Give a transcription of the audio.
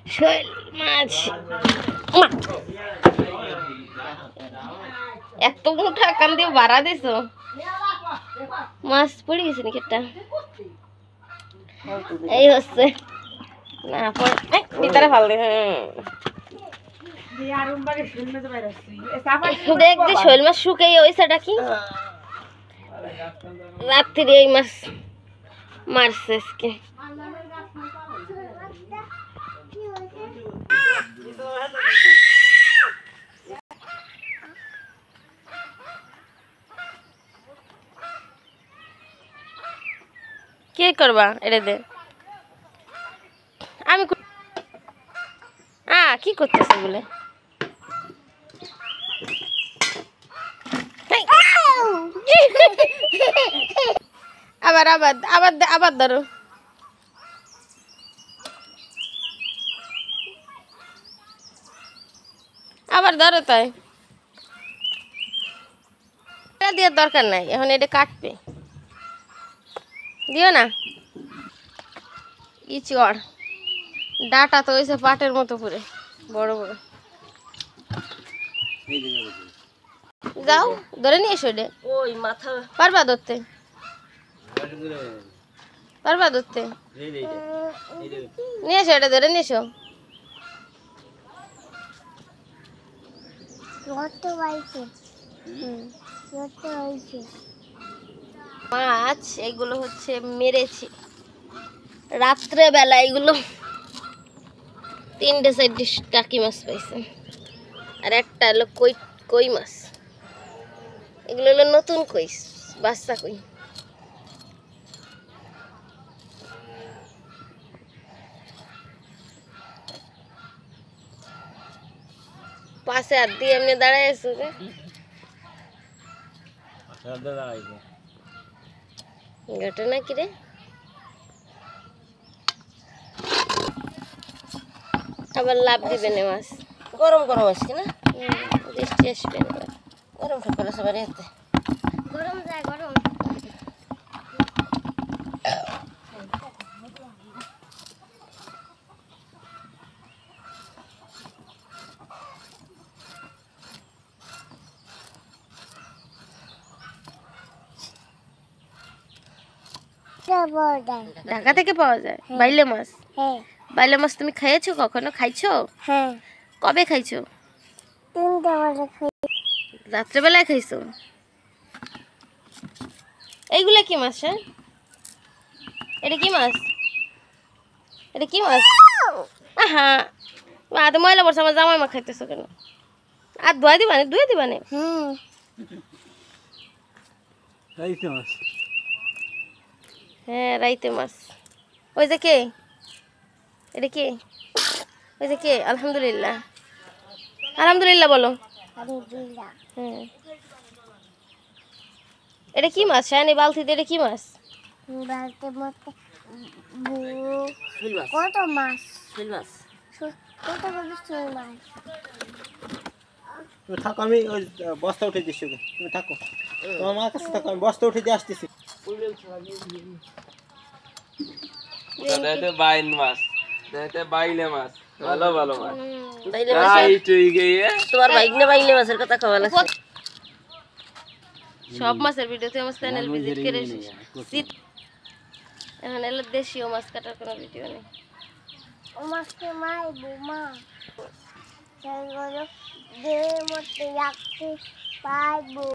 শোল মাছ এত মুঠা কান দিয়ে বাড়া দিছো মাছ পড়ে গেছে নাকি একটা এই হচ্ছে না ভিতরে ফাল দে দেখ যে শোল মাছ শুকাই ওই সেটা কি রাত্রি এই মাছ মারছে আজকে কে করবা এটা দে আমি কি করতেছে বলে আবার আবার আবার আবার ধরো আবার ধরো তাই দেওয়ার দরকার নাই এখন এটা কাটবে দিও না ইচড় ডাটা তো হয়েছে পাটের মতো করে বড় বড় যাও ধরে নিয়ে এসো এটা ওই মাথা পারবা ধরতে পারবা ধরতে নিয়ে এসো এটা ধরে নিয়ে এসো মাছ এগুলো হচ্ছে মেরেছি রাত্রে বেলা এগুলো 3-4 টাকি মাছ পাইছে আর একটা হলো কই মাছ এগুলো হলো নতুন কই বাচ্চা কই পাশে হাত দিয়ে এমনি দাঁড়ায় আছো রে ঘটনা কি রে আবার লাভ দিবে না মাছ গরম গরম আসছে না বৃষ্টি আসবে না গরম ঠাকুর সবার হাতে গরম যায় গরম ঢাকা থেকে পাওয়া যায় বাইলে মাছ হ্যাঁ বাইলে মাছ তুমি খেয়েছো কখনো খাইছো হ্যাঁ কবে খাইছো 3টা বাজে খাই রাত্রে বেলায় খাইছো এইগুলা কি মাছ হ্যাঁ এটা কি মাছ এটা কি মাছ হ্যাঁ তো ময়লা পড়ছে আমার জামাই মা খাইতেছো কেন আর ধুয়ে দিবা না হ্যাঁ রাইতে মাছ ওই যে কে এটা কে ওই যে কে আলহামদুলিল্লাহ আলহামদুলিল্লাহ বলো হ্যাঁ এটা কি মাছ হ্যাঁ বালতিতে এটা কি মাছ কত মাছ তুমি থাকো আমি ওই বস্তা উঠে দিচ্ছি তুমি থাকো তোমার কাছে থাকো আমি বস্তা উঠে দিয়ে আসতেছি বাইল মাছ বাইলে মাছ ভালো ভালো মাছ তোমার বাইলে মাছের কথা খাওয়া লাগছে সব মাছের ভিডিওতে আমার চ্যানেল ভিজিট করে এখন এলো দেশীয় মাছ কাটার কোনো ভিডিও নেই ও মাছকে মারবো মা সেইগুলো দে মতে রাখতে পারবো